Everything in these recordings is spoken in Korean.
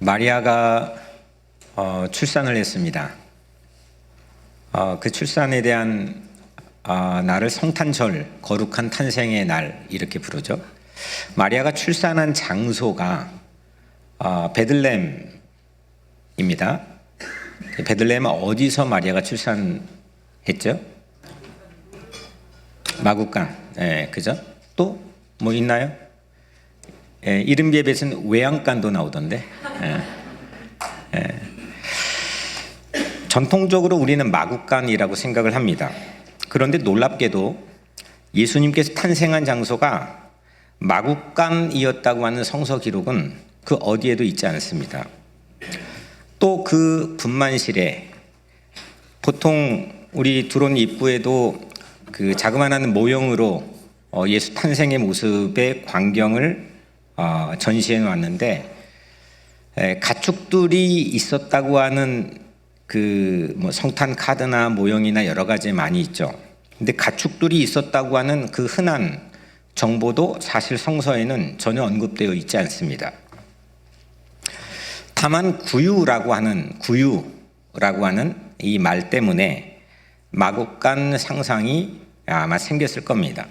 마리아가 출산을 했습니다. 그 출산에 대한 날을 성탄절, 거룩한 탄생의 날 이렇게 부르죠. 마리아가 출산한 장소가 베들레헴입니다. 베들레헴은 어디서 마리아가 출산했죠? 마구간. 예, 그죠? 또 뭐 있나요? 예, 이른비읍에서는 외양간도 나오던데. 예, 예. 전통적으로 우리는 마구간이라고 생각을 합니다. 그런데 놀랍게도 예수님께서 탄생한 장소가 마구간이었다고 하는 성서 기록은 그 어디에도 있지 않습니다. 또 그 분만실에 보통 우리 들어온 입구에도 그 자그마한 모형으로 예수 탄생의 모습의 광경을 전시해 놓았는데, 가축들이 있었다고 하는 그 뭐 성탄 카드나 모형이나 여러 가지 많이 있죠. 근데 가축들이 있었다고 하는 그 흔한 정보도 사실 성서에는 전혀 언급되어 있지 않습니다. 다만 구유라고 하는 이 말 때문에 마구간 상상이 아마 생겼을 겁니다.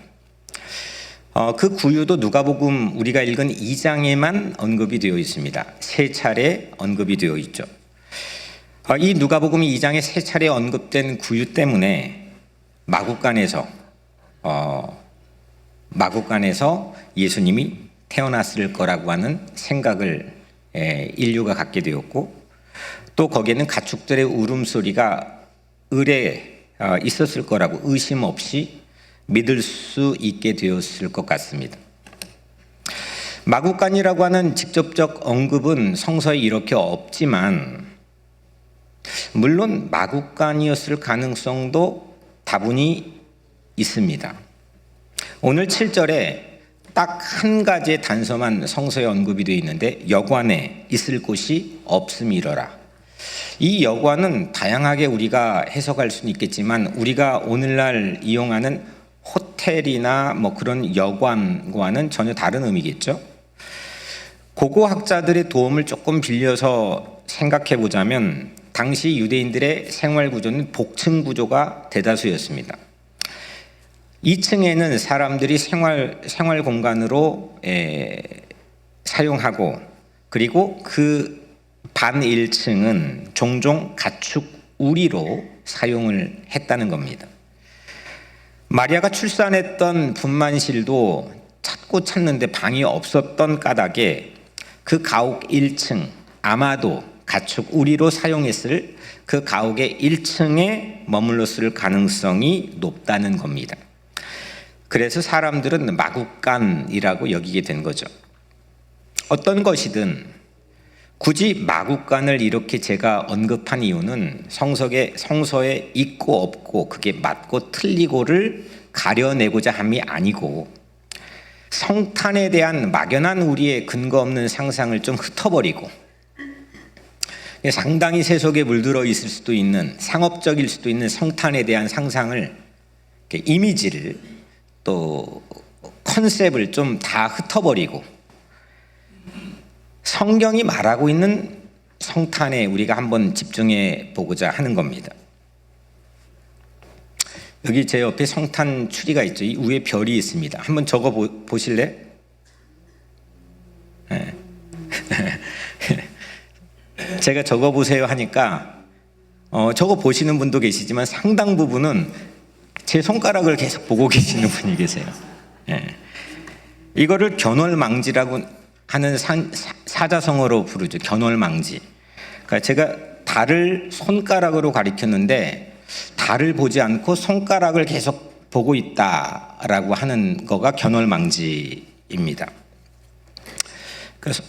그 구유도 누가복음 우리가 읽은 2장에만 언급이 되어 있습니다. 3차례 언급이 되어 있죠. 이 누가복음 2장에 3차례 언급된 구유 때문에 마구간에서 예수님이 태어났을 거라고 하는 생각을 인류가 갖게 되었고, 또 거기에는 가축들의 울음소리가 을에 있었을 거라고 의심 없이 믿을 수 있게 되었을 것 같습니다. 마구간이라고 하는 직접적 언급은 성서에 이렇게 없지만, 물론 마구간이었을 가능성도 다분히 있습니다. 오늘 7절에 딱 한 가지의 단서만 성서에 언급이 되어 있는데, 여관에 있을 곳이 없음이러라. 이 여관은 다양하게 우리가 해석할 수는 있겠지만, 우리가 오늘날 이용하는 호텔이나 뭐 그런 여관과는 전혀 다른 의미겠죠. 고고학자들의 도움을 조금 빌려서 생각해 보자면, 당시 유대인들의 생활 구조는 복층 구조가 대다수였습니다. 2층에는 사람들이 생활 공간으로 사용하고, 그리고 그 반 1층은 종종 가축 우리로 사용을 했다는 겁니다. 마리아가 출산했던 분만실도 찾는데 방이 없었던 까닭에 그 가옥 1층, 아마도 가축 우리로 사용했을 그 가옥의 1층에 머물렀을 가능성이 높다는 겁니다. 그래서 사람들은 마구간이라고 여기게 된 거죠. 어떤 것이든 굳이 마구간을 이렇게 제가 언급한 이유는 성서에 있고 없고, 그게 맞고 틀리고를 가려내고자 함이 아니고, 성탄에 대한 막연한 우리의 근거 없는 상상을 좀 흩어버리고, 상당히 세속에 물들어 있을 수도 있는, 상업적일 수도 있는 성탄에 대한 상상을, 이미지를, 또 컨셉을 좀 다 흩어버리고 성경이 말하고 있는 성탄에 우리가 한번 집중해 보고자 하는 겁니다. 여기 제 옆에 성탄 추리가 있죠. 이 위에 별이 있습니다. 한번 적어 보실래? 네. 제가 적어 보세요 하니까 적어 보시는 분도 계시지만 상당 부분은 제 손가락을 계속 보고 계시는 분이 계세요. 네. 이거를 견월망지라고 하는 사자성어로 부르죠. 견월망지. 그러니까 제가 달을 손가락으로 가리켰는데, 달을 보지 않고 손가락을 계속 보고 있다라고 하는 거가 견월망지입니다. 그래서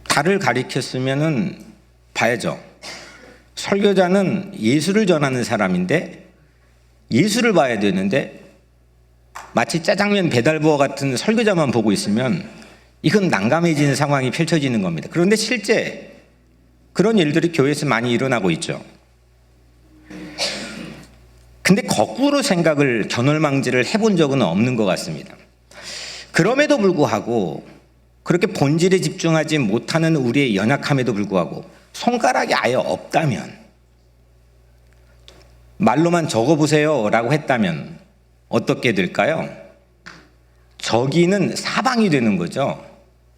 달을 가리켰으면은 봐야죠. 설교자는 예수를 전하는 사람인데 예수를 봐야 되는데, 마치 짜장면 배달부어 같은 설교자만 보고 있으면 이건 난감해지는 상황이 펼쳐지는 겁니다. 그런데 실제 그런 일들이 교회에서 많이 일어나고 있죠. 근데 거꾸로 견월망지를 해본 적은 없는 것 같습니다. 그럼에도 불구하고 그렇게 본질에 집중하지 못하는 우리의 연약함에도 불구하고 손가락이 아예 없다면, 말로만 적어보세요 라고 했다면 어떻게 될까요? 저기는 사방이 되는 거죠.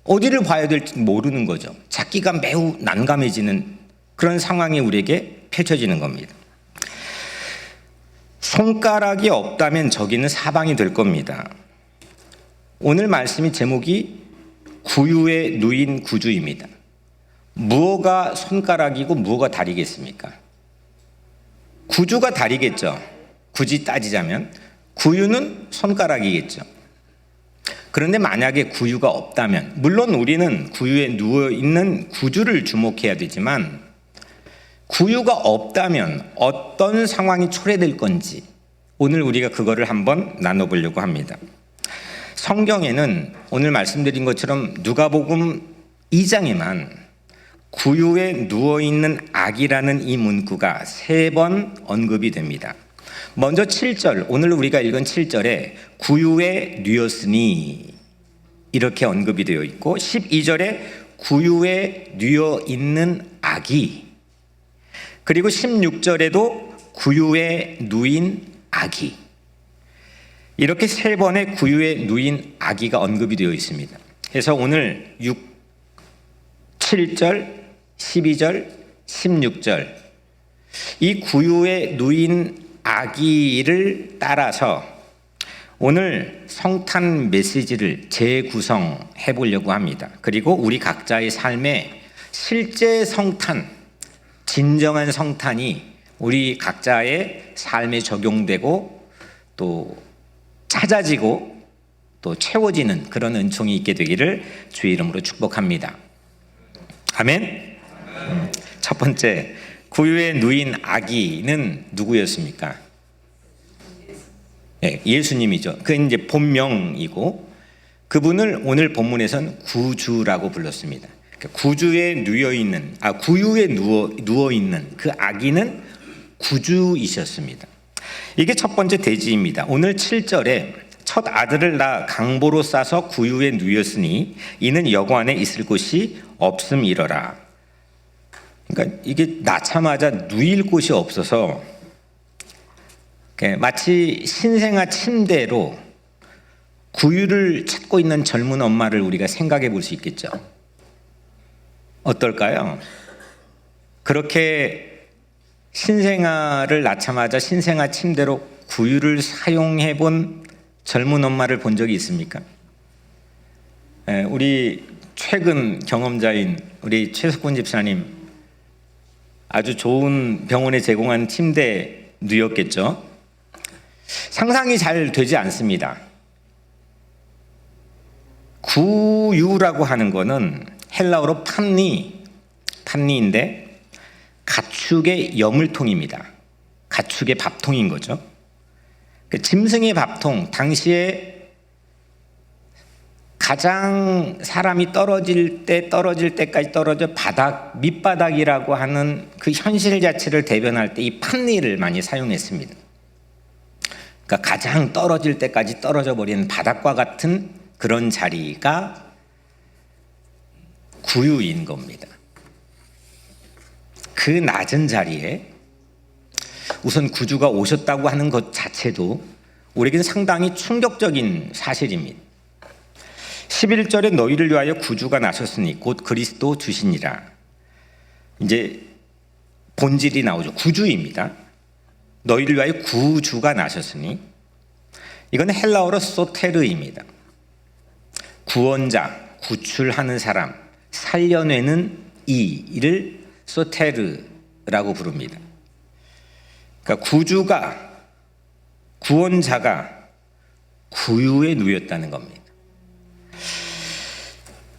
어디를 봐야 될지 모르는 거죠. 찾기가 매우 난감해지는 그런 상황이 우리에게 펼쳐지는 겁니다. 손가락이 없다면 저기는 사방이 될 겁니다. 오늘 말씀의 제목이 구유에 누인 구주입니다. 무엇가 손가락이고 무엇가 다리겠습니까? 구주가 다리겠죠. 굳이 따지자면 구유는 손가락이겠죠. 그런데 만약에 구유가 없다면, 물론 우리는 구유에 누워있는 구주를 주목해야 되지만, 구유가 없다면 어떤 상황이 초래될 건지 오늘 우리가 그거를 한번 나눠보려고 합니다. 성경에는 오늘 말씀드린 것처럼 누가복음 2장에만 구유에 누워있는 악이라는 이 문구가 3번 언급이 됩니다. 먼저 7절, 오늘 우리가 읽은 7절에 구유에 누였으니 이렇게 언급이 되어 있고, 12절에 구유에 누여 있는 악이, 그리고 16절에도 구유에 누인 악이, 이렇게 3번의 구유에 누인 악이가 언급이 되어 있습니다. 그래서 오늘 7절, 12절, 16절 이 구유에 누인 악이를 따라서 오늘 성탄 메시지를 재구성해 보려고 합니다. 그리고 우리 각자의 삶에 실제 성탄, 진정한 성탄이 우리 각자의 삶에 적용되고 또 찾아지고 또 채워지는 그런 은총이 있게 되기를 주의 이름으로 축복합니다. 아멘. 첫 번째, 구유에 누인 아기는 누구였습니까? 네, 예수님이죠. 그 이제 본명이고, 그분을 오늘 본문에서는 구주라고 불렀습니다. 구주에 누워 있는, 구유에 누워 있는 그 아기는 구주이셨습니다. 이게 첫 번째 대지입니다. 오늘 7절에 첫 아들을 낳아 강보로 싸서 구유에 누였으니 이는 여고 안에 있을 곳이 없음이러라. 그러니까 이게 낳자마자 누일 곳이 없어서 마치 신생아 침대로 구유를 찾고 있는 젊은 엄마를 우리가 생각해 볼 수 있겠죠. 어떨까요? 그렇게 신생아를 낳자마자 신생아 침대로 구유를 사용해 본 젊은 엄마를 본 적이 있습니까? 우리 최근 경험자인 우리 최석훈 집사님, 아주 좋은 병원에 제공한 침대 누였겠죠. 상상이 잘 되지 않습니다. 구유라고 하는 거는 헬라어로 판니인데 가축의 여물통입니다. 가축의 밥통인 거죠. 짐승의 밥통, 당시에 가장 사람이 떨어질 때까지 떨어져 밑바닥이라고 하는 그 현실 자체를 대변할 때 이 판니를 많이 사용했습니다. 그러니까 가장 떨어질 때까지 떨어져 버리는 바닥과 같은 그런 자리가 구유인 겁니다. 그 낮은 자리에 우선 구주가 오셨다고 하는 것 자체도 우리에게는 상당히 충격적인 사실입니다. 11절에 너희를 위하여 구주가 나셨으니 곧 그리스도 주시니라. 이제 본질이 나오죠. 구주입니다. 너희를 위하여 구주가 나셨으니, 이건 헬라어로 소테르입니다. 구원자, 구출하는 사람, 살려내는 이를 소테르라고 부릅니다. 그러니까 구주가, 구원자가 구유에 누였다는 겁니다.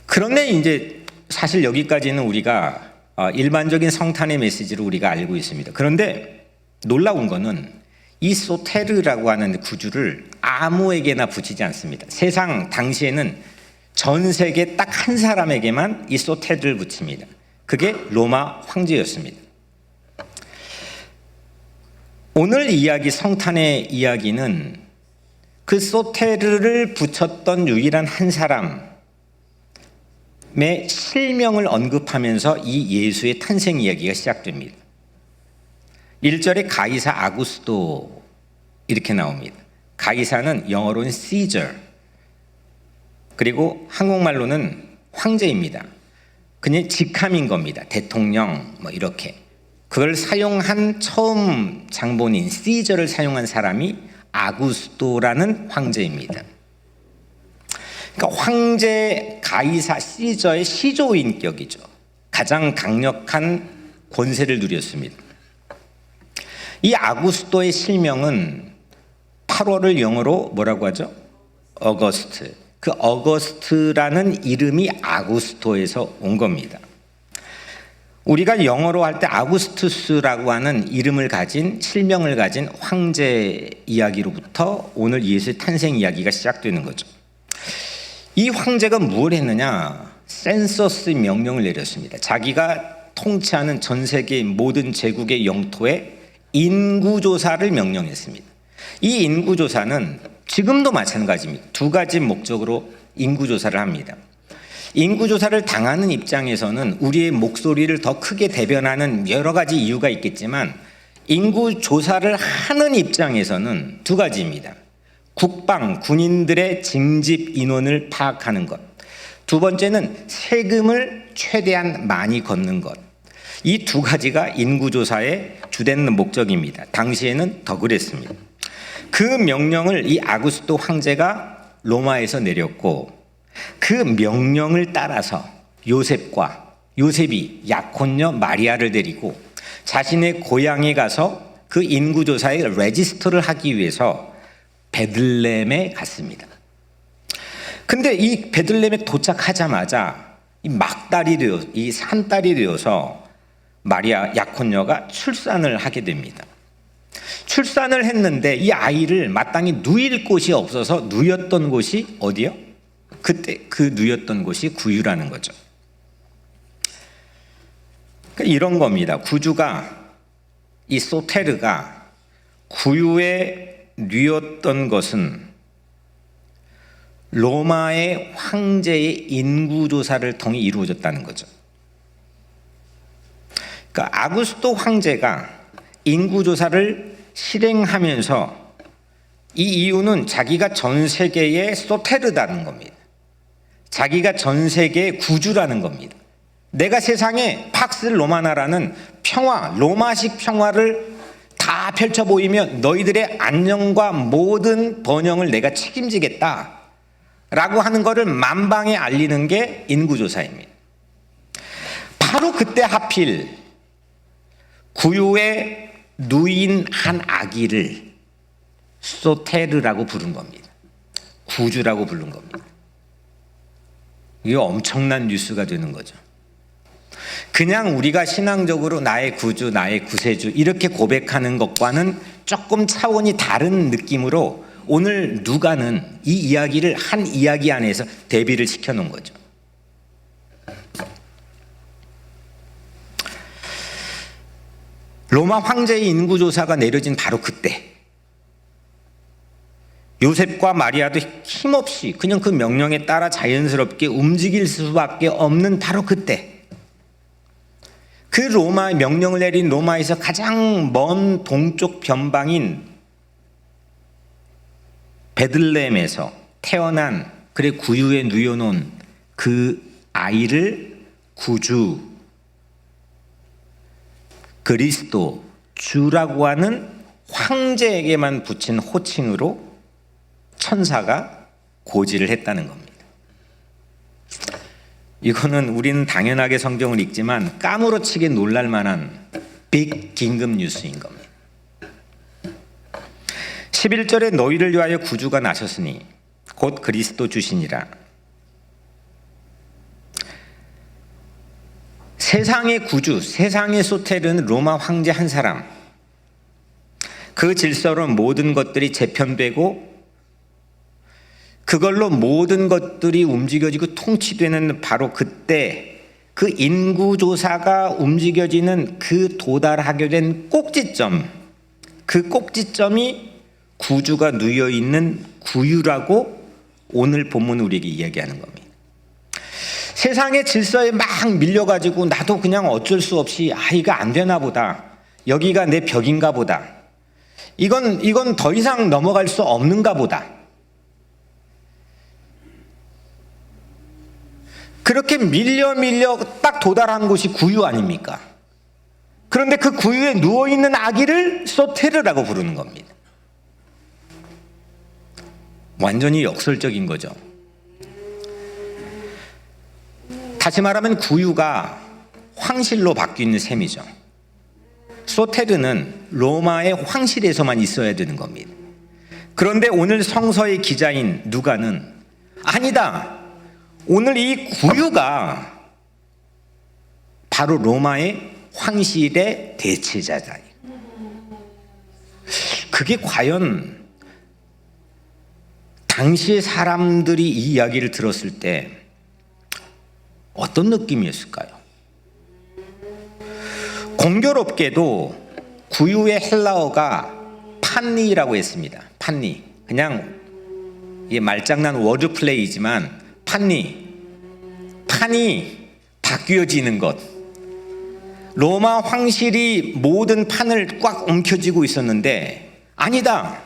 그런데 이제 사실 여기까지는 우리가 일반적인 성탄의 메시지로 우리가 알고 있습니다. 그런데 놀라운 거는 이 소테르라고 하는 구주를 아무에게나 붙이지 않습니다. 세상 당시에는 전 세계 딱 한 사람에게만 이 소테르를 붙입니다. 그게 로마 황제였습니다. 오늘 이야기, 성탄의 이야기는 그 소테르를 붙였던 유일한 한 사람, 실명을 언급하면서 이 예수의 탄생 이야기가 시작됩니다. 1절에 가이사 아구스도 이렇게 나옵니다. 가이사는 영어로는 Caesar, 그리고 한국말로는 황제입니다. 그냥 직함인 겁니다. 대통령 뭐 이렇게. 그걸 사용한 처음 장본인 Caesar를 사용한 사람이 아구스도라는 황제입니다. 그러니까 황제 가이사 시저의 시조인격이죠. 가장 강력한 권세를 누렸습니다. 이 아구스도의 실명은 8월을 영어로 뭐라고 하죠? 어거스트. 그 어거스트라는 이름이 아구스토에서 온 겁니다. 우리가 영어로 할 때 아구스투스라고 하는 이름을 가진 실명을 가진 황제 이야기로부터 오늘 예수의 탄생 이야기가 시작되는 거죠. 이 황제가 무엇을 했느냐? 센서스 명령을 내렸습니다. 자기가 통치하는 전 세계 모든 제국의 영토에 인구조사를 명령했습니다. 이 인구조사는 지금도 마찬가지입니다. 두 가지 목적으로 인구조사를 합니다. 인구조사를 당하는 입장에서는 우리의 목소리를 더 크게 대변하는 여러 가지 이유가 있겠지만 인구조사를 하는 입장에서는 두 가지입니다. 국방, 군인들의 징집 인원을 파악하는 것. 두 번째는 세금을 최대한 많이 걷는 것. 이 두 가지가 인구조사의 주된 목적입니다. 당시에는 더 그랬습니다. 그 명령을 이 아구스도 황제가 로마에서 내렸고 그 명령을 따라서 요셉이 약혼녀 마리아를 데리고 자신의 고향에 가서 그 인구조사의 레지스터를 하기 위해서 베들레헴에 갔습니다. 근데 이 베들레헴에 도착하자마자 이 산딸이 되어서 마리아 약혼녀가 출산을 하게 됩니다. 출산을 했는데 이 아이를 마땅히 누일 곳이 없어서 누였던 곳이 어디요? 그때 그 누였던 곳이 구유라는 거죠. 그러니까 이런 겁니다. 이 소테르가 구유에 누였던 것은 로마의 황제의 인구조사를 통해 이루어졌다는 거죠. 그러니까 아구스도 황제가 인구조사를 실행하면서 이 이유는 자기가 전 세계의 소테르다는 겁니다. 자기가 전 세계의 구주라는 겁니다. 내가 세상에 팍스 로마나라는 평화, 로마식 평화를 다 펼쳐 보이면 너희들의 안녕과 모든 번영을 내가 책임지겠다 라고 하는 것을 만방에 알리는 게 인구조사입니다. 바로 그때 하필 구유에 누인 한 아기를 소테르라고 부른 겁니다. 구주라고 부른 겁니다. 이게 엄청난 뉴스가 되는 거죠. 그냥 우리가 신앙적으로 나의 구주, 나의 구세주 이렇게 고백하는 것과는 조금 차원이 다른 느낌으로 오늘 누가는 이 이야기를 한 이야기 안에서 대비를 시켜놓은 거죠. 로마 황제의 인구조사가 내려진 바로 그때 요셉과 마리아도 힘없이 그냥 그 명령에 따라 자연스럽게 움직일 수밖에 없는 바로 그때 그 로마의 명령을 내린 로마에서 가장 먼 동쪽 변방인 베들레헴에서 태어난 그래 구유에 누여놓은 그 아이를 구주 그리스도 주라고 하는 황제에게만 붙인 호칭으로 천사가 고지를 했다는 겁니다. 이거는 우리는 당연하게 성경을 읽지만 까무러치게 놀랄 만한 빅 긴급 뉴스인 겁니다. 11절에 너희를 위하여 구주가 나셨으니 곧 그리스도 주시니라. 세상의 구주, 세상의 소텔은 로마 황제 한 사람. 그 질서로 모든 것들이 재편되고 그걸로 모든 것들이 움직여지고 통치되는 바로 그때 그 인구조사가 움직여지는 그 도달하게 된 꼭지점, 그 꼭지점이 구주가 누여있는 구유라고 오늘 본문 우리에게 이야기하는 겁니다. 세상의 질서에 막 밀려가지고 나도 그냥 어쩔 수 없이 이거 안 되나 보다. 여기가 내 벽인가 보다. 이건 더 이상 넘어갈 수 없는가 보다. 그렇게 밀려 딱 도달한 곳이 구유 아닙니까? 그런데 그 구유에 누워있는 아기를 소테르라고 부르는 겁니다. 완전히 역설적인 거죠. 다시 말하면 구유가 황실로 바뀌는 셈이죠. 소테르는 로마의 황실에서만 있어야 되는 겁니다. 그런데 오늘 성서의 기자인 누가는 아니다. 오늘 이 구유가 바로 로마의 황실의 대체자다. 그게 과연 당시의 사람들이 이 이야기를 들었을 때 어떤 느낌이었을까요? 공교롭게도 구유의 헬라어가 판니라고 했습니다. 판니. 그냥 이게 말장난 워드플레이지만 판이 바뀌어지는 것. 로마 황실이 모든 판을 꽉 엉켜쥐고 있었는데 아니다.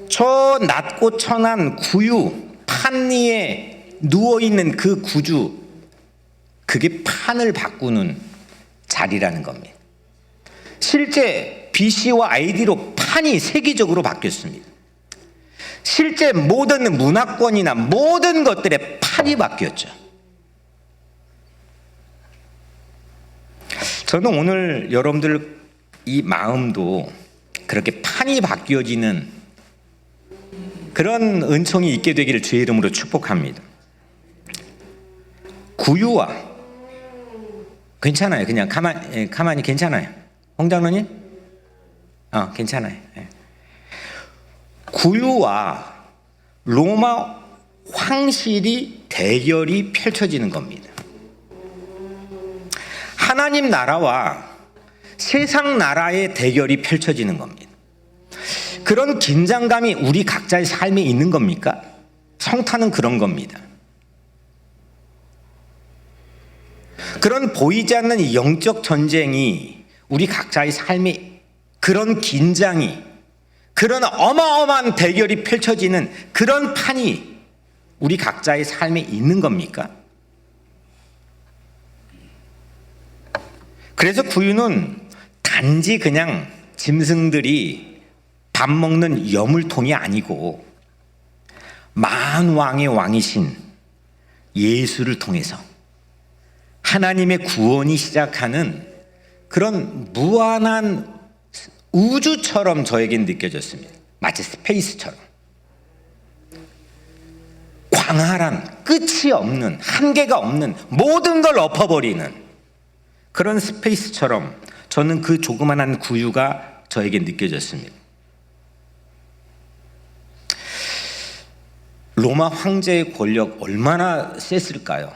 저 낮고 천한 구유 판니에 누워있는 그 구주, 그게 판을 바꾸는 자리라는 겁니다. 실제 BC와 AD로 판이 세계적으로 바뀌었습니다. 실제 모든 문화권이나 모든 것들의 판이 바뀌었죠. 저는 오늘 여러분들 이 마음도 그렇게 판이 바뀌어지는 그런 은총이 있게 되기를 주의 이름으로 축복합니다. 구유와 괜찮아요. 그냥 가만히 괜찮아요. 홍 장로님? 괜찮아요. 구유와 로마 황실이 대결이 펼쳐지는 겁니다. 하나님 나라와 세상 나라의 대결이 펼쳐지는 겁니다. 그런 긴장감이 우리 각자의 삶에 있는 겁니까? 성탄은 그런 겁니다. 그런 보이지 않는 영적 전쟁이 우리 각자의 삶에 그런 긴장이 그런 어마어마한 대결이 펼쳐지는 그런 판이 우리 각자의 삶에 있는 겁니까? 그래서 구유는 단지 그냥 짐승들이 밥 먹는 여물통이 아니고 만왕의 왕이신 예수를 통해서 하나님의 구원이 시작하는 그런 무한한 우주처럼 저에겐 느껴졌습니다. 마치 스페이스처럼. 광활한, 끝이 없는, 한계가 없는 모든 걸 엎어버리는 그런 스페이스처럼 저는 그 조그만한 구유가 저에게 느껴졌습니다. 로마 황제의 권력 얼마나 셌을까요?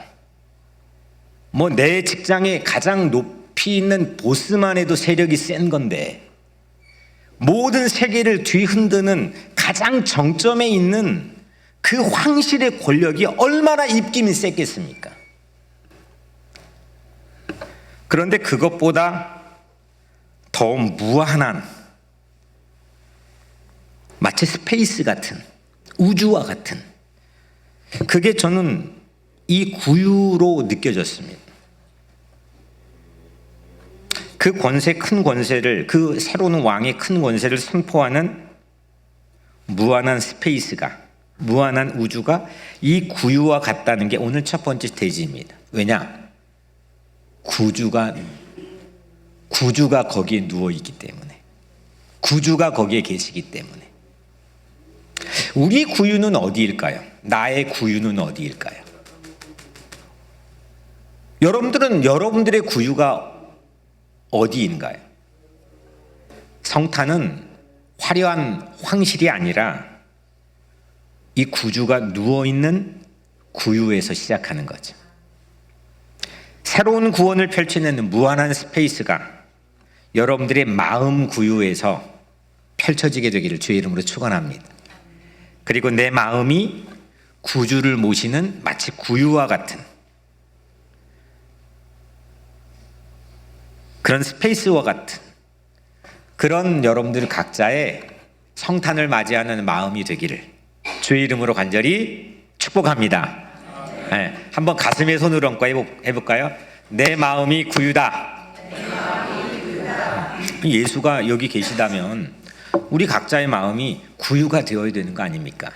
내 직장에 가장 높이 있는 보스만 해도 세력이 센 건데 모든 세계를 뒤흔드는 가장 정점에 있는 그 황실의 권력이 얼마나 입김이 셌겠습니까? 그런데 그것보다 더 무한한 마치 스페이스 같은 우주와 같은 그게 저는 이 구유로 느껴졌습니다. 그 권세, 큰 권세를, 그 새로운 왕의 큰 권세를 선포하는 무한한 스페이스가, 무한한 우주가 이 구유와 같다는 게 오늘 첫 번째 대지입니다. 왜냐? 구주가 거기에 누워있기 때문에, 구주가 거기에 계시기 때문에. 우리 구유는 어디일까요? 나의 구유는 어디일까요? 여러분들은 여러분들의 구유가 어디인가요? 성탄은 화려한 황실이 아니라 이 구주가 누워있는 구유에서 시작하는 거죠. 새로운 구원을 펼치는 무한한 스페이스가 여러분들의 마음 구유에서 펼쳐지게 되기를 주의 이름으로 축원합니다. 그리고 내 마음이 구주를 모시는 마치 구유와 같은 그런 스페이스와 같은 그런 여러분들 각자의 성탄을 맞이하는 마음이 되기를 주의 이름으로 간절히 축복합니다. 네, 한번 가슴에 손을 얹고 해볼까요? 내 마음이 구유다. 예수가 여기 계시다면 우리 각자의 마음이 구유가 되어야 되는 거 아닙니까?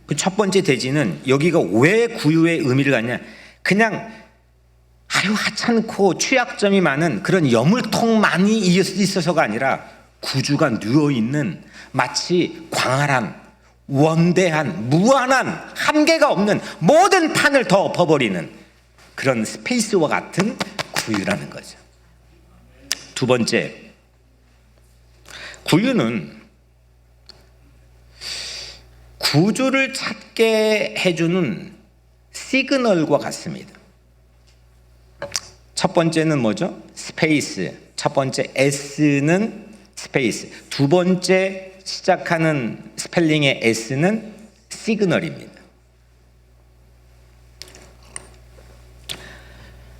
그 첫 번째 대지는 여기가 왜 구유의 의미를 갖냐? 그냥 아주 하찮고 취약점이 많은 그런 여물통만이 있어서가 아니라 구주가 누워있는 마치 광활한 원대한 무한한 한계가 없는 모든 판을 더 엎어버리는 그런 스페이스와 같은 구유라는 거죠. 두 번째, 구유는 구주를 찾게 해주는 시그널과 같습니다. 첫 번째는 뭐죠? 스페이스. 첫 번째 S는 스페이스. 두 번째 시작하는 스펠링의 S는 시그널입니다.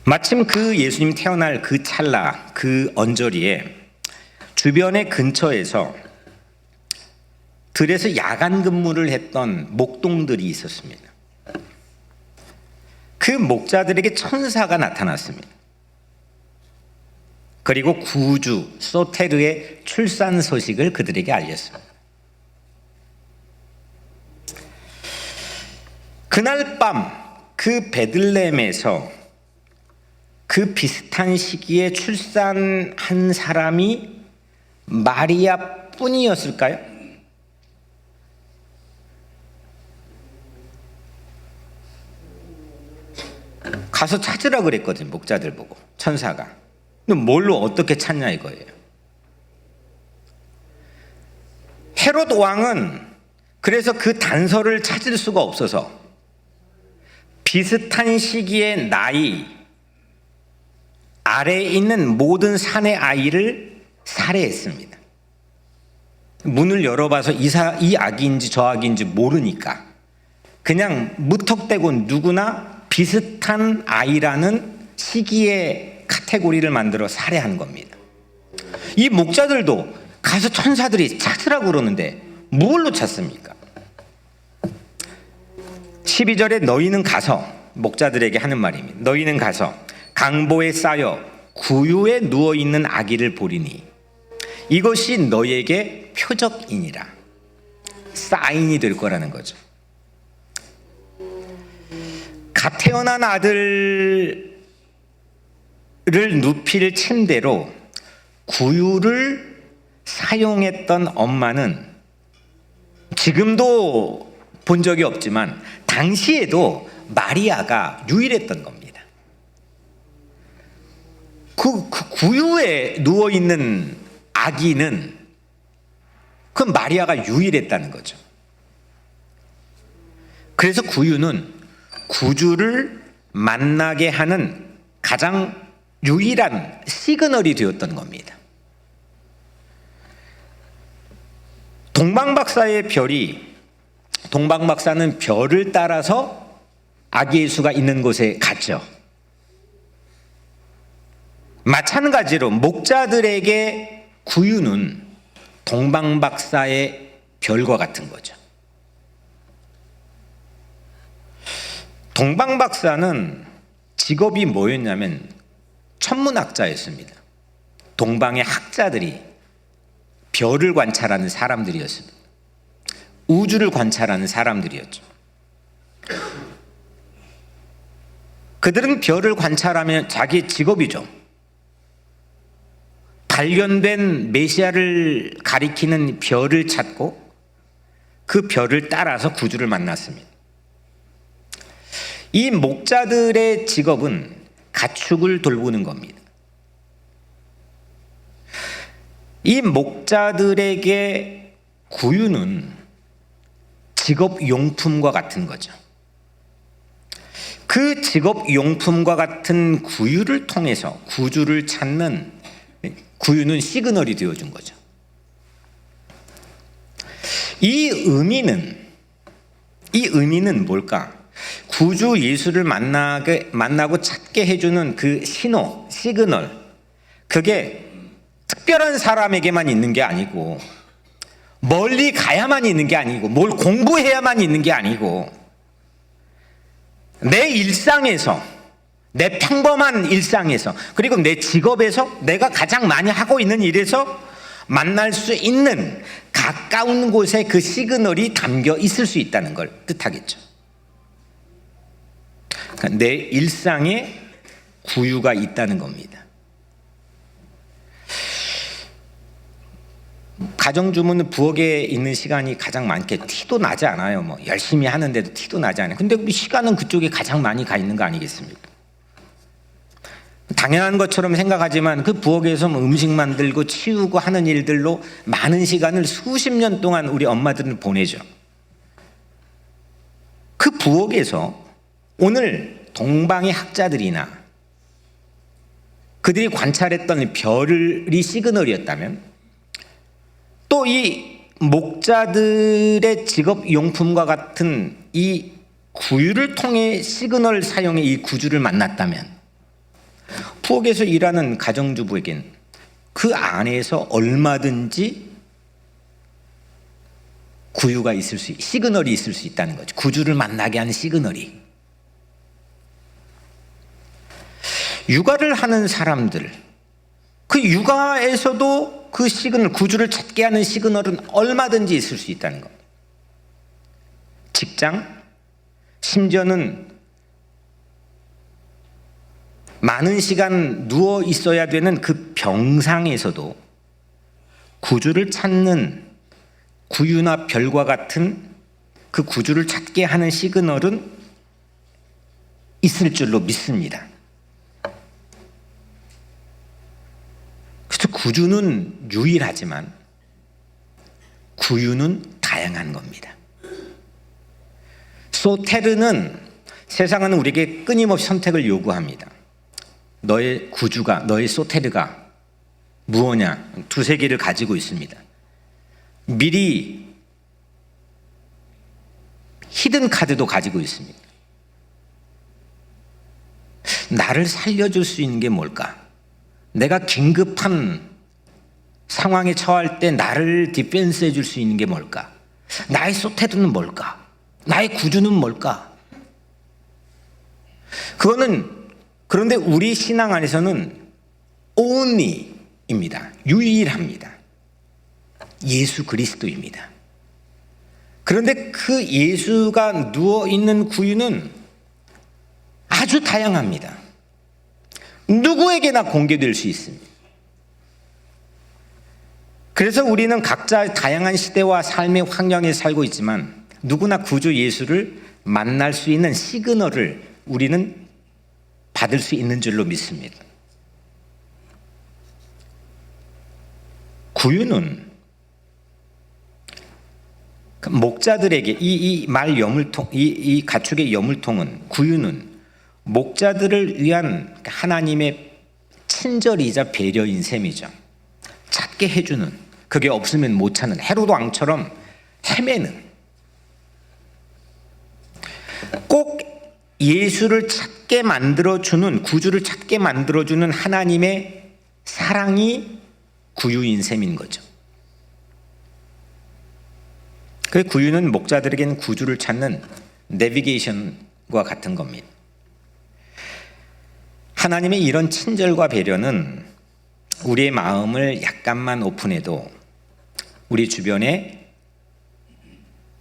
마침 그 예수님 태어날 그 찰나, 그 언저리에 주변의 근처에서 들에서 야간 근무를 했던 목동들이 있었습니다. 그 목자들에게 천사가 나타났습니다. 그리고 구주 소테르의 출산 소식을 그들에게 알렸습니다. 그날 밤 그 베들레헴에서 그 비슷한 시기에 출산한 사람이 마리아 뿐이었을까요? 가서 찾으라 그랬거든요. 목자들 보고 천사가. 근데 뭘로 어떻게 찾냐 이거예요. 헤롯 왕은 그래서 그 단서를 찾을 수가 없어서 비슷한 시기의 나이 아래에 있는 모든 산의 아이를 살해했습니다. 문을 열어봐서 이 아기인지 저 아기인지 모르니까 그냥 무턱대고 누구나 비슷한 아이라는 시기의 카테고리를 만들어 살해한 겁니다. 이 목자들도 가서 천사들이 찾으라고 그러는데 뭘로 찾습니까? 12절에 너희는 가서, 목자들에게 하는 말입니다. 너희는 가서 강보에 쌓여 구유에 누워있는 아기를 보리니 이것이 너희에게 표적이니라. 사인이 될 거라는 거죠. 갓 태어난 아들을 눕힐 침대로 구유를 사용했던 엄마는 지금도 본 적이 없지만 당시에도 마리아가 유일했던 겁니다. 그 구유에 누워있는 아기는 그 마리아가 유일했다는 거죠. 그래서 구유는 구주를 만나게 하는 가장 유일한 시그널이 되었던 겁니다. 동방박사의 별이, 동방박사는 별을 따라서 아기 예수가 있는 곳에 갔죠. 마찬가지로 목자들에게 구유는 동방박사의 별과 같은 거죠. 동방박사는 직업이 뭐였냐면 천문학자였습니다. 동방의 학자들이 별을 관찰하는 사람들이었습니다. 우주를 관찰하는 사람들이었죠. 그들은 별을 관찰하면 자기 직업이죠. 발견된 메시아를 가리키는 별을 찾고 그 별을 따라서 구주를 만났습니다. 이 목자들의 직업은 가축을 돌보는 겁니다. 이 목자들에게 구유는 직업용품과 같은 거죠. 그 직업용품과 같은 구유를 통해서 구주를 찾는 구유는 시그널이 되어준 거죠. 이 의미는 뭘까? 구주 예수를 만나고 찾게 해주는 그 신호, 시그널, 그게 특별한 사람에게만 있는 게 아니고, 멀리 가야만 있는 게 아니고, 뭘 공부해야만 있는 게 아니고, 내 일상에서, 내 평범한 일상에서, 그리고 내 직업에서, 내가 가장 많이 하고 있는 일에서 만날 수 있는 가까운 곳에 그 시그널이 담겨 있을 수 있다는 걸 뜻하겠죠. 그러니까 내 일상에 구유가 있다는 겁니다. 가정주부는 부엌에 있는 시간이 가장 많게 티도 나지 않아요. 뭐 열심히 하는데도 티도 나지 않아요. 근데 시간은 그쪽에 가장 많이 가 있는 거 아니겠습니까? 당연한 것처럼 생각하지만 그 부엌에서 뭐 음식 만들고 치우고 하는 일들로 많은 시간을 수십 년 동안 우리 엄마들은 보내죠. 그 부엌에서 오늘 동방의 학자들이나 그들이 관찰했던 별이 시그널이었다면, 또 이 목자들의 직업 용품과 같은 이 구유를 통해 시그널 사용의 이 구주를 만났다면, 부엌에서 일하는 가정주부에겐 그 안에서 얼마든지 구유가 있을 수, 시그널이 있을 수 있다는 거죠. 구주를 만나게 하는 시그널이. 육아를 하는 사람들, 그 육아에서도 그 시그널, 구주를 찾게 하는 시그널은 얼마든지 있을 수 있다는 겁니다. 직장, 심지어는 많은 시간 누워 있어야 되는 그 병상에서도 구주를 찾는 구유나 별과 같은 그 구주를 찾게 하는 시그널은 있을 줄로 믿습니다. 그래서 구주는 유일하지만 구유는 다양한 겁니다. 소테르는, 세상은 우리에게 끊임없이 선택을 요구합니다. 너의 구주가, 너의 소테르가 무엇냐? 두세 개를 가지고 있습니다. 미리 히든 카드도 가지고 있습니다. 나를 살려줄 수 있는 게 뭘까? 내가 긴급한 상황에 처할 때 나를 디펜스 해줄 수 있는 게 뭘까? 나의 소테르는 뭘까? 나의 구주는 뭘까? 그런데 우리 신앙 안에서는 only입니다. 유일합니다. 예수 그리스도입니다. 그런데 그 예수가 누워있는 구유는 아주 다양합니다. 누구에게나 공개될 수 있습니다. 그래서 우리는 각자 다양한 시대와 삶의 환경에 살고 있지만 누구나 구주 예수를 만날 수 있는 시그널을 우리는 받을 수 있는 줄로 믿습니다. 구유는 목자들에게 이 말 여물통, 이 가축의 여물통은, 구유는 목자들을 위한 하나님의 친절이자 배려인 셈이죠. 찾게 해주는, 그게 없으면 못 찾는, 헤로드 왕처럼 헤매는, 꼭 예수를 찾게 만들어주는, 구주를 찾게 만들어주는 하나님의 사랑이 구유인 셈인 거죠. 그 구유는 목자들에게는 구주를 찾는 내비게이션과 같은 겁니다. 하나님의 이런 친절과 배려는 우리의 마음을 약간만 오픈해도 우리 주변에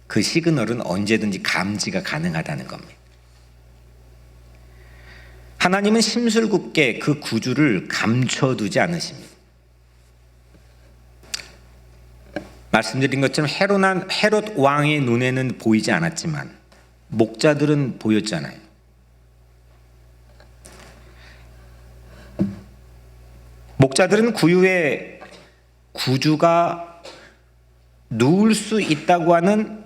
그 시그널은 언제든지 감지가 가능하다는 겁니다. 하나님은 심술궂게 그 구주를 감춰두지 않으십니다. 말씀드린 것처럼 헤롯 왕의 눈에는 보이지 않았지만 목자들은 보였잖아요. 목자들은 구유에 구주가 누울 수 있다고 하는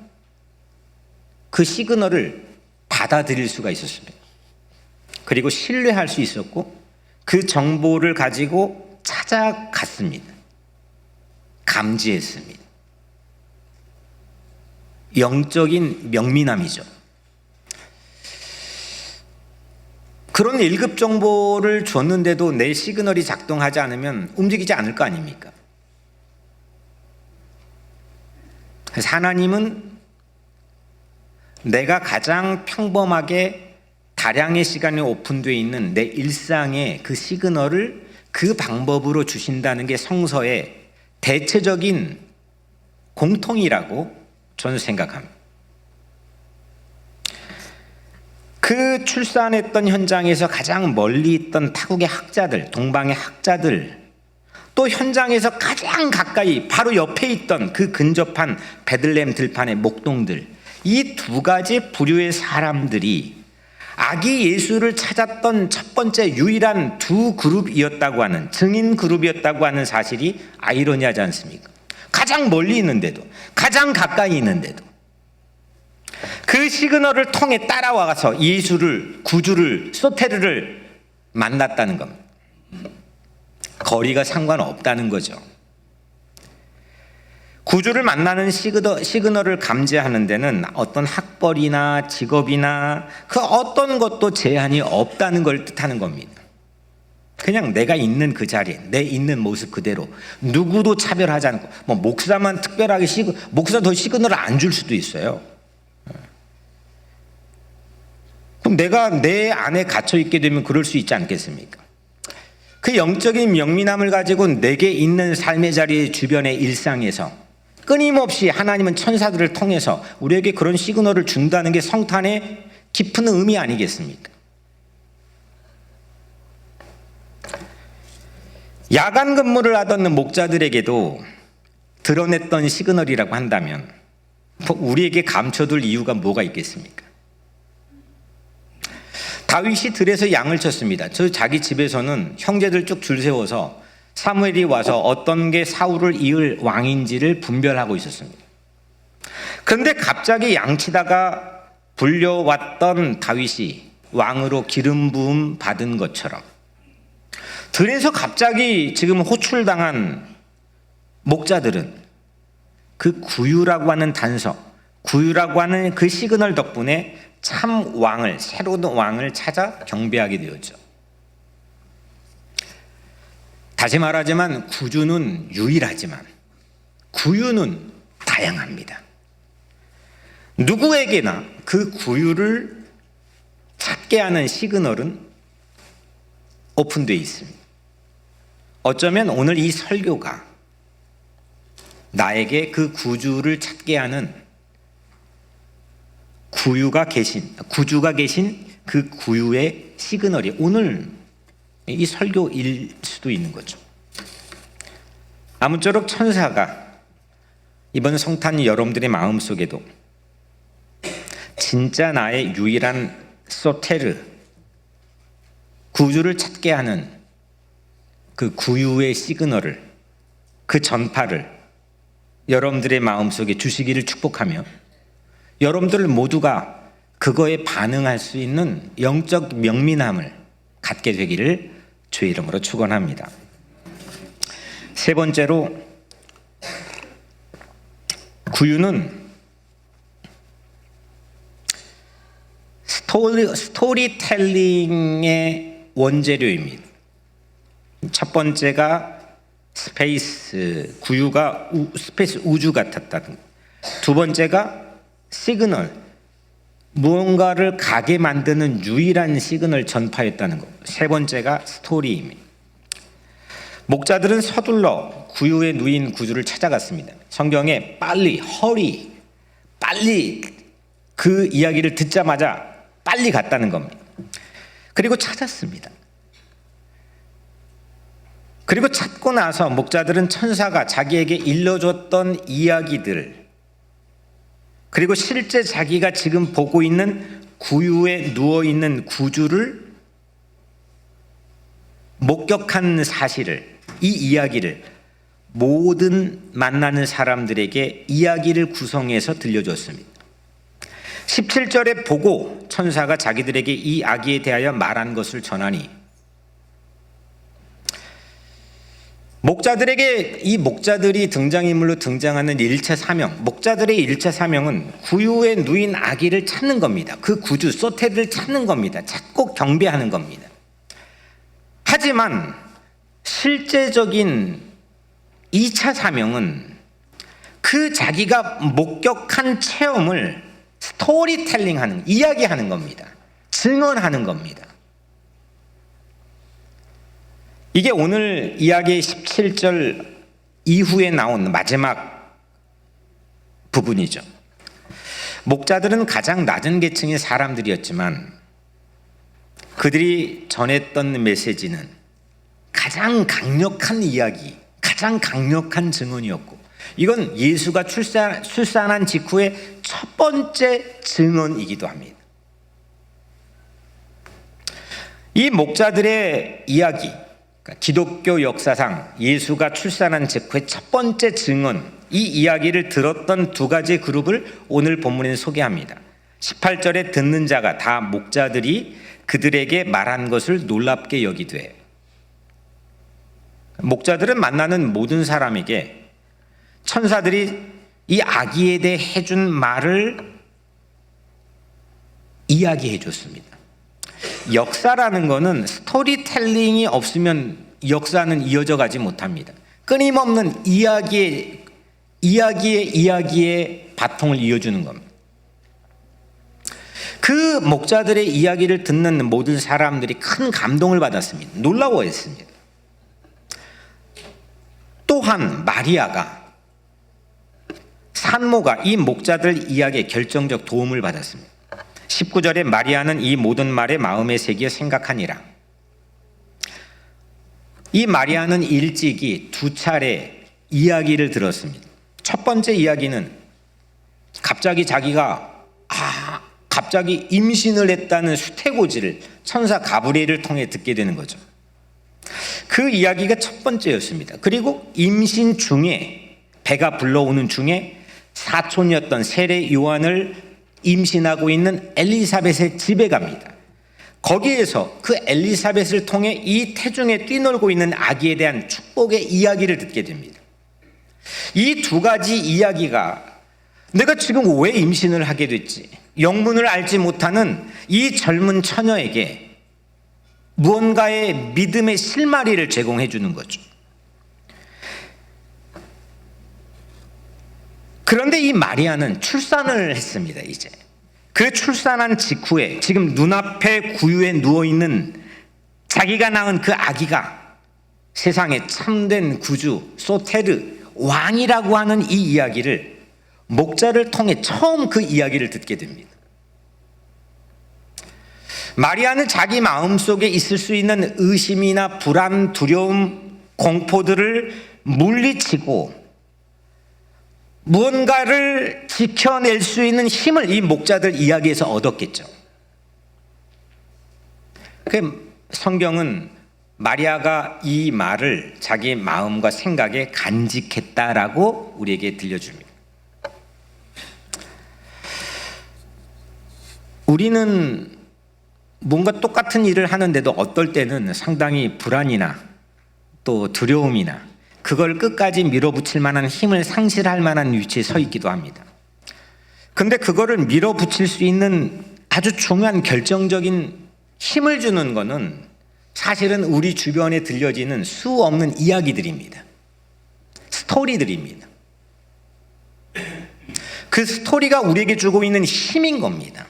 그 시그널을 받아들일 수가 있었습니다. 그리고 신뢰할 수 있었고 그 정보를 가지고 찾아갔습니다. 감지했습니다. 영적인 명민함이죠. 그런 1급 정보를 줬는데도 내 시그널이 작동하지 않으면 움직이지 않을 거 아닙니까? 그래서 하나님은 내가 가장 평범하게 다량의 시간이 오픈되어 있는 내 일상의 그 시그널을 그 방법으로 주신다는 게 성서의 대체적인 공통이라고 저는 생각합니다. 그 출산했던 현장에서 가장 멀리 있던 타국의 학자들, 동방의 학자들, 또 현장에서 가장 가까이 바로 옆에 있던 그 근접한 베들레헴 들판의 목동들, 이 두 가지 부류의 사람들이 아기 예수를 찾았던 첫 번째 유일한 두 그룹이었다고 하는, 증인 그룹이었다고 하는 사실이 아이러니하지 않습니까? 가장 멀리 있는데도, 가장 가까이 있는데도 그 시그널을 통해 따라와서 예수를, 구주를, 소테르를 만났다는 겁니다. 거리가 상관없다는 거죠. 구주를 만나는 시그널을 감지하는 데는 어떤 학벌이나 직업이나 그 어떤 것도 제한이 없다는 걸 뜻하는 겁니다. 그냥 내가 있는 그 자리에, 내 있는 모습 그대로 누구도 차별하지 않고, 뭐 목사만 특별하게 목사 더 시그널을 안 줄 수도 있어요. 그럼 내가 내 안에 갇혀 있게 되면 그럴 수 있지 않겠습니까? 그 영적인 명민함을 가지고 내게 있는 삶의 자리 주변의 일상에서 끊임없이 하나님은 천사들을 통해서 우리에게 그런 시그널을 준다는 게 성탄의 깊은 의미 아니겠습니까? 야간 근무를 하던 목자들에게도 드러냈던 시그널이라고 한다면 우리에게 감춰둘 이유가 뭐가 있겠습니까? 다윗이 들에서 양을 쳤습니다. 저 자기 집에서는 형제들 쭉 줄 세워서 사무엘이 와서 어떤 게 사울을 이을 왕인지를 분별하고 있었습니다. 그런데 갑자기 양치다가 불려왔던 다윗이 왕으로 기름 부음 받은 것처럼 들에서 갑자기 지금 호출당한 목자들은 그 구유라고 하는 단서, 구유라고 하는 그 시그널 덕분에 참 왕을, 새로운 왕을 찾아 경배하게 되었죠. 다시 말하지만 구주는 유일하지만 구유는 다양합니다. 누구에게나 그 구유를 찾게 하는 시그널은 오픈되어 있습니다. 어쩌면 오늘 이 설교가 나에게 그 구주를 찾게 하는 구주가 계신 그 구유의 시그널이 오늘 이 설교일 수도 있는 거죠. 아무쪼록 천사가 이번 성탄 여러분들의 마음속에도 진짜 나의 유일한 소테르, 구주를 찾게 하는 그 구유의 시그널을, 그 전파를 여러분들의 마음속에 주시기를 축복하며 여러분들 모두가 그거에 반응할 수 있는 영적 명민함을 갖게 되기를 주의 이름으로 축원합니다. 세 번째로 구유는 스토리텔링의 원재료입니다. 첫 번째가 스페이스, 구유가 스페이스 우주 같았다는 것. 두 번째가 시그널, 무언가를 가게 만드는 유일한 시그널 전파였다는 것. 세 번째가 스토리입니다. 목자들은 서둘러 구유에 누인 구주를 찾아갔습니다. 성경에 빨리 그 이야기를 듣자마자 빨리 갔다는 겁니다. 그리고 찾았습니다. 그리고 찾고 나서 목자들은 천사가 자기에게 일러줬던 이야기들, 그리고 실제 자기가 지금 보고 있는 구유에 누워있는 구주를 목격한 사실을, 이 이야기를 모든 만나는 사람들에게 이야기를 구성해서 들려줬습니다. 17절에 보고 천사가 자기들에게 이 아기에 대하여 말한 것을 전하니 목자들에게 이 목자들이 등장인물로 등장하는 1차 사명, 목자들의 1차 사명은 구유에 누인 아기를 찾는 겁니다. 그 구주 소테를 찾는 겁니다. 찾고 경배하는 겁니다. 하지만 실제적인 2차 사명은 그 자기가 목격한 체험을 스토리텔링하는, 이야기하는 겁니다. 증언하는 겁니다. 이게 오늘 이야기의 17절 이후에 나온 마지막 부분이죠. 목자들은 가장 낮은 계층의 사람들이었지만 그들이 전했던 메시지는 가장 강력한 이야기, 가장 강력한 증언이었고, 이건 예수가 출산한 직후의 첫 번째 증언이기도 합니다. 이 목자들의 이야기, 기독교 역사상 예수가 출산한 직후의 첫 번째 증언, 이 이야기를 들었던 두 가지 그룹을 오늘 본문에 소개합니다. 18절에 듣는 자가 다 목자들이 그들에게 말한 것을 놀랍게 여기되, 목자들은 만나는 모든 사람에게 천사들이 이 아기에 대해 해준 말을 이야기해 줬습니다. 역사라는 것은 스토리텔링이 없으면 역사는 이어져 가지 못합니다. 끊임없는 이야기의 바통을 이어주는 겁니다. 그 목자들의 이야기를 듣는 모든 사람들이 큰 감동을 받았습니다. 놀라워했습니다. 또한 마리아가, 산모가 이 목자들 이야기에 결정적 도움을 받았습니다. 19절에 마리아는 이 모든 말에 마음에 새겨 생각하니라. 이 마리아는 일찍이 두 차례 이야기를 들었습니다. 첫 번째 이야기는 갑자기 자기가 갑자기 임신을 했다는 수태고지를 천사 가브리엘을 통해 듣게 되는 거죠. 그 이야기가 첫 번째였습니다. 그리고 임신 중에, 배가 불러오는 중에 사촌이었던 세례 요한을 임신하고 있는 엘리사벳의 집에 갑니다. 거기에서 그 엘리사벳을 통해 이 태중에 뛰놀고 있는 아기에 대한 축복의 이야기를 듣게 됩니다. 이 두 가지 이야기가 내가 지금 왜 임신을 하게 됐지, 영문을 알지 못하는 이 젊은 처녀에게 무언가의 믿음의 실마리를 제공해 주는 거죠. 그런데 이 마리아는 출산을 했습니다. 이제 그 출산한 직후에 지금 눈앞에 구유에 누워있는 자기가 낳은 그 아기가 세상에 참된 구주 소테르 왕이라고 하는 이 이야기를 목자를 통해 처음 그 이야기를 듣게 됩니다. 마리아는 자기 마음속에 있을 수 있는 의심이나 불안, 두려움, 공포들을 물리치고 무언가를 지켜낼 수 있는 힘을 이 목자들 이야기에서 얻었겠죠. 그 성경은 마리아가 이 말을 자기 마음과 생각에 간직했다라고 우리에게 들려줍니다. 우리는 뭔가 똑같은 일을 하는데도 어떨 때는 상당히 불안이나 또 두려움이나 그걸 끝까지 밀어붙일 만한 힘을 상실할 만한 위치에 서 있기도 합니다. 근데 그거를 밀어붙일 수 있는 아주 중요한 결정적인 힘을 주는 거는 사실은 우리 주변에 들려지는 수 없는 이야기들입니다. 스토리들입니다. 그 스토리가 우리에게 주고 있는 힘인 겁니다.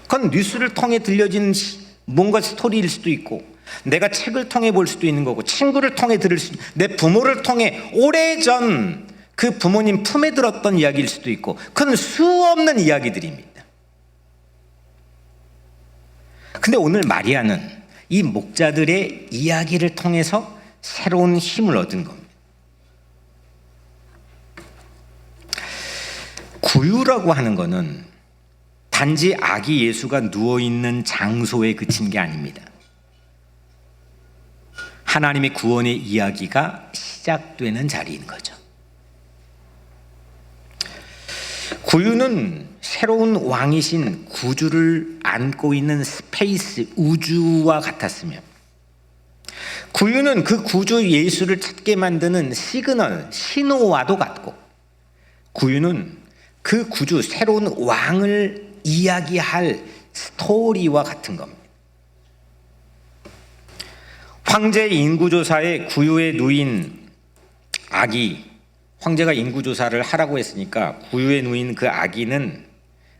그건 뉴스를 통해 들려진 뭔가 스토리일 수도 있고, 내가 책을 통해 볼 수도 있는 거고, 친구를 통해 들을 수도, 내 부모를 통해 오래전 그 부모님 품에 들었던 이야기일 수도 있고, 그건 수 없는 이야기들입니다. 근데 오늘 마리아는 이 목자들의 이야기를 통해서 새로운 힘을 얻은 겁니다. 구유라고 하는 거는 단지 아기 예수가 누워있는 장소에 그친 게 아닙니다. 하나님의 구원의 이야기가 시작되는 자리인 거죠. 구유는 새로운 왕이신 구주를 안고 있는 스페이스, 우주와 같았으며, 구유는 그 구주 예수를 찾게 만드는 시그널, 신호와도 같고, 구유는 그 구주, 새로운 왕을 이야기할 스토리와 같은 겁니다. 황제 인구조사에 구유에 누인 아기, 황제가 인구조사를 하라고 했으니까 구유에 누인 그 아기는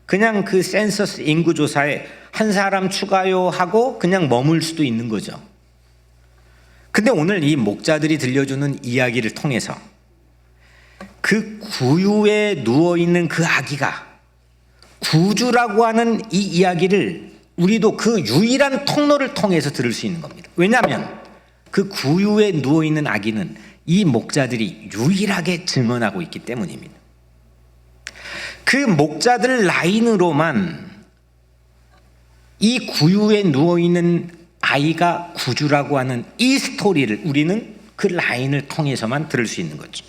그냥 그 센서스 인구조사에 한 사람 추가요 하고 그냥 머물 수도 있는 거죠. 근데 오늘 이 목자들이 들려주는 이야기를 통해서 그 구유에 누워있는 그 아기가 구주라고 하는 이 이야기를 우리도 그 유일한 통로를 통해서 들을 수 있는 겁니다. 왜냐하면 그 구유에 누워있는 아기는 이 목자들이 유일하게 증언하고 있기 때문입니다. 그 목자들 라인으로만 이 구유에 누워있는 아이가 구주라고 하는 이 스토리를 우리는 그 라인을 통해서만 들을 수 있는 거죠.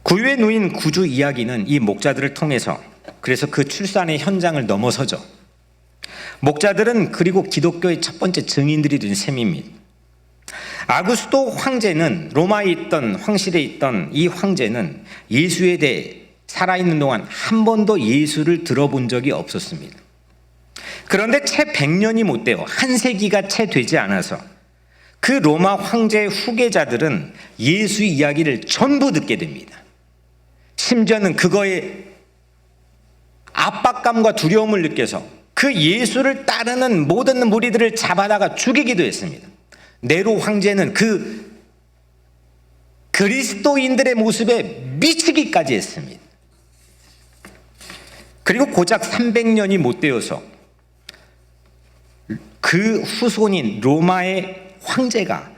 구유에 누인 구주 이야기는 이 목자들을 통해서, 그래서 그 출산의 현장을 넘어서죠. 목자들은 그리고 기독교의 첫 번째 증인들이 된 셈입니다. 아구스도 황제는, 로마에 있던 황실에 있던 이 황제는 예수에 대해 살아있는 동안 한 번도 예수를 들어본 적이 없었습니다. 그런데 채 100년이 못 돼요. 한 세기가 채 되지 않아서 그 로마 황제의 후계자들은 예수 이야기를 전부 듣게 됩니다. 심지어는 그거에 압박감과 두려움을 느껴서 그 예수를 따르는 모든 무리들을 잡아다가 죽이기도 했습니다. 네로 황제는 그 그리스도인들의 모습에 미치기까지 했습니다. 그리고 고작 300년이 못 되어서 그 후손인 로마의 황제가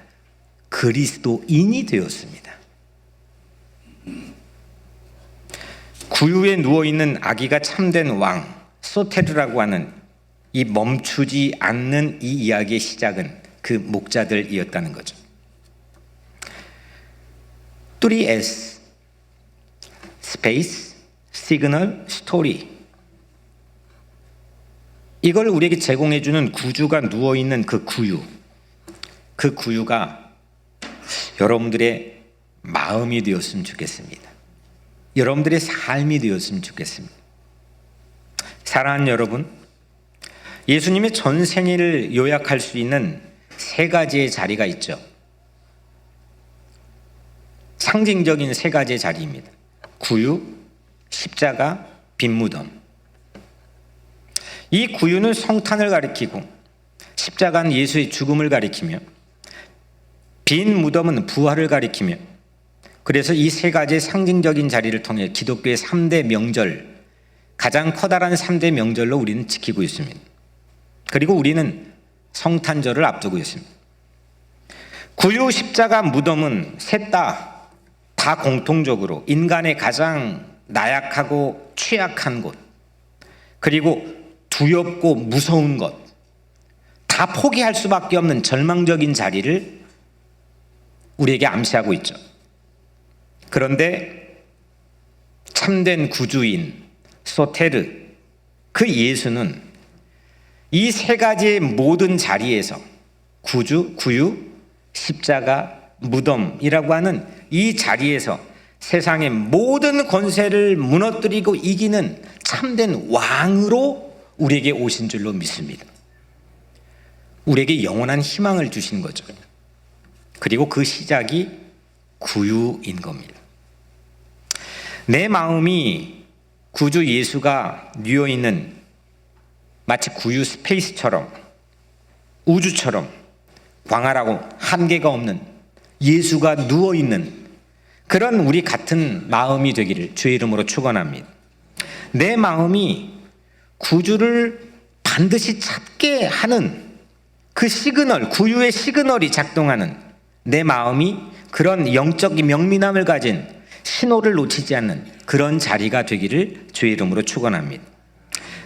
그리스도인이 되었습니다. 구유에 누워있는 아기가 참된 왕 소테르라고 하는 이 멈추지 않는 이 이야기의 시작은 그 목자들이었다는 거죠. 3S 스페이스, 시그널, 스토리, 이걸 우리에게 제공해주는 구주가 누워있는 그 구유, 그 구유가 여러분들의 마음이 되었으면 좋겠습니다. 여러분들의 삶이 되었으면 좋겠습니다. 사랑하는 여러분, 예수님의 전 생애를 요약할 수 있는 세 가지의 자리가 있죠. 상징적인 세 가지의 자리입니다. 구유, 십자가, 빈 무덤. 이 구유는 성탄을 가리키고, 십자가는 예수의 죽음을 가리키며, 빈 무덤은 부활을 가리키며, 그래서 이 세 가지의 상징적인 자리를 통해 기독교의 3대 명절, 가장 커다란 3대 명절로 우리는 지키고 있습니다. 그리고 우리는 성탄절을 앞두고 있습니다. 구유, 십자가, 무덤은 셋 다 공통적으로 인간의 가장 나약하고 취약한 곳, 그리고 두렵고 무서운 것, 다 포기할 수밖에 없는 절망적인 자리를 우리에게 암시하고 있죠. 그런데 참된 구주인 소테르, 그 예수는 이 세 가지의 모든 자리에서 구주, 구유, 십자가, 무덤이라고 하는 이 자리에서 세상의 모든 권세를 무너뜨리고 이기는 참된 왕으로 우리에게 오신 줄로 믿습니다. 우리에게 영원한 희망을 주신 거죠. 그리고 그 시작이 구유인 겁니다. 내 마음이 구주 예수가 누워있는 마치 구유 스페이스처럼, 우주처럼 광활하고 한계가 없는 예수가 누워있는 그런 우리 같은 마음이 되기를 주의 이름으로 축원합니다. 내 마음이 구주를 반드시 찾게 하는 그 시그널, 구유의 시그널이 작동하는 내 마음이 그런 영적인 명민함을 가진 신호를 놓치지 않는 그런 자리가 되기를 주의 이름으로 축원합니다.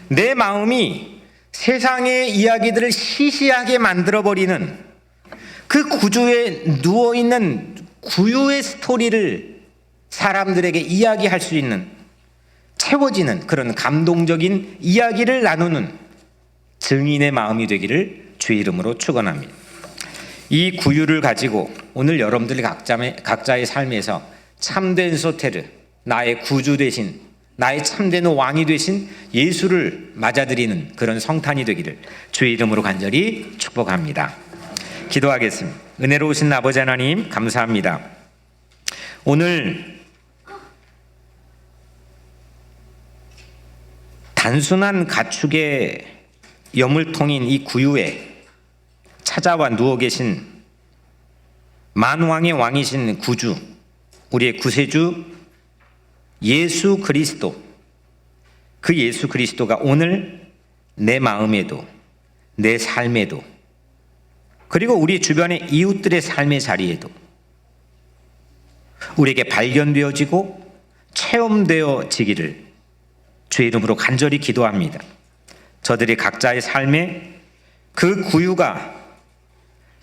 내 마음이 세상의 이야기들을 시시하게 만들어버리는 그 구주에 누워있는 구유의 스토리를 사람들에게 이야기할 수 있는, 채워지는 그런 감동적인 이야기를 나누는 증인의 마음이 되기를 주의 이름으로 축원합니다. 이 구유를 가지고 오늘 여러분들이 각자의 삶에서 참된 소테르, 나의 구주 되신, 나의 참된 왕이 되신 예수를 맞아들이는 그런 성탄이 되기를 주의 이름으로 간절히 축복합니다. 기도하겠습니다. 은혜로우신 아버지 하나님, 감사합니다. 오늘 단순한 가축의 여물통인 이 구유에 찾아와 누워 계신 만왕의 왕이신 구주, 우리의 구세주 예수 그리스도, 그 예수 그리스도가 오늘 내 마음에도 내 삶에도 그리고 우리 주변의 이웃들의 삶의 자리에도 우리에게 발견되어지고 체험되어지기를 주의 이름으로 간절히 기도합니다. 저들이 각자의 삶에 그 구유가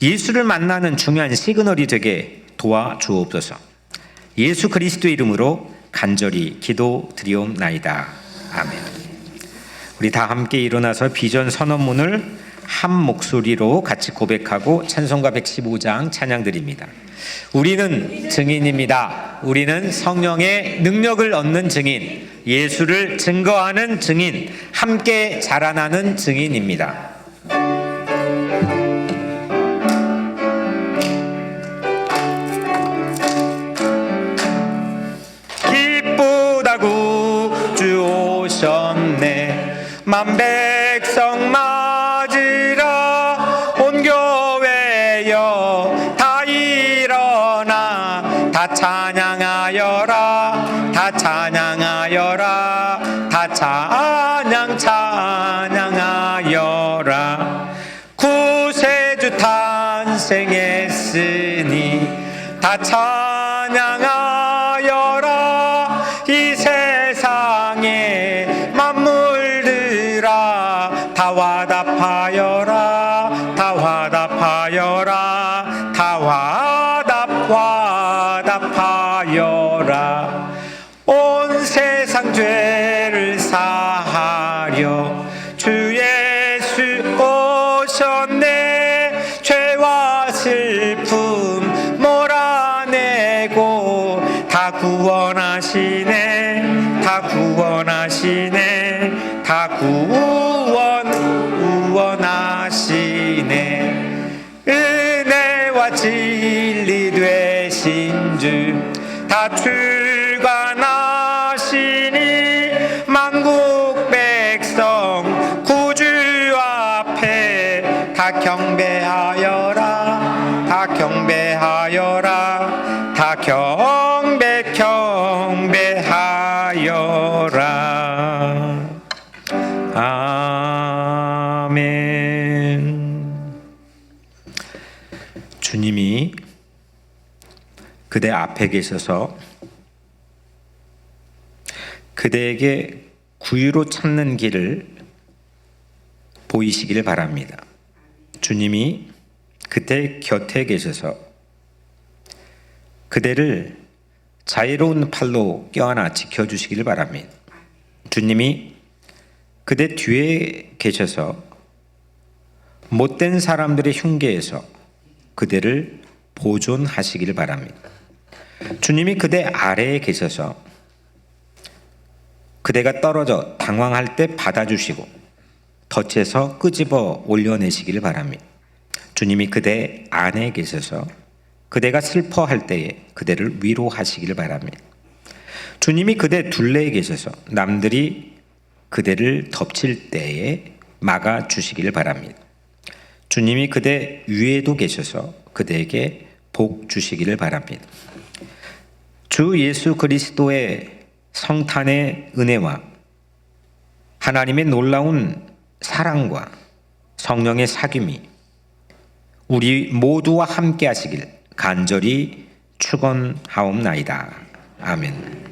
예수를 만나는 중요한 시그널이 되게 도와주옵소서. 예수 그리스도의 이름으로 간절히 기도드리옵나이다. 아멘. 우리 다 함께 일어나서 비전 선언문을 한 목소리로 같이 고백하고 찬송가 115장 찬양드립니다. 우리는 증인입니다. 우리는 성령의 능력을 얻는 증인, 예수를 증거하는 증인, 함께 자라나는 증인입니다. 기쁘다고 주 오셨네. 만 백성 맞으라. 온 교회여 다 일어나. 다 찬양하여라. 다 찬양하여라. 다 찬양하여라. 구세주 탄생했으니 다 찬양하여라. 이 세상에 만물들아 다 화답하여라. 다 화답하여라. 다 화답하여라. 온 세상 죄를 사하려 주 예수 오셨네. 죄와 슬픔 몰아내고 다 구원하시네. 다 구원하시네. 다 구원하시네. 은혜와 진리 되신 주 다 출관하시니 만국 백성 구주 앞에 다 경배하여라. 다 경배하여라. 다 경배하여라. 아멘. 주님이 그대 앞에 계셔서 그대에게 구유로 찾는 길을 보이시기를 바랍니다. 주님이 그대 곁에 계셔서 그대를 자유로운 팔로 껴안아 지켜주시기를 바랍니다. 주님이 그대 뒤에 계셔서 못된 사람들의 흉계에서 그대를 보존하시기를 바랍니다. 주님이 그대 아래에 계셔서 그대가 떨어져 당황할 때 받아주시고 덫에서 끄집어 올려내시기를 바랍니다. 주님이 그대 안에 계셔서 그대가 슬퍼할 때에 그대를 위로하시기를 바랍니다. 주님이 그대 둘레에 계셔서 남들이 그대를 덮칠 때에 막아주시기를 바랍니다. 주님이 그대 위에도 계셔서 그대에게 복 주시기를 바랍니다. 주 예수 그리스도의 성탄의 은혜와 하나님의 놀라운 사랑과 성령의 사귐이 우리 모두와 함께 하시길 간절히 축원하옵나이다. 아멘.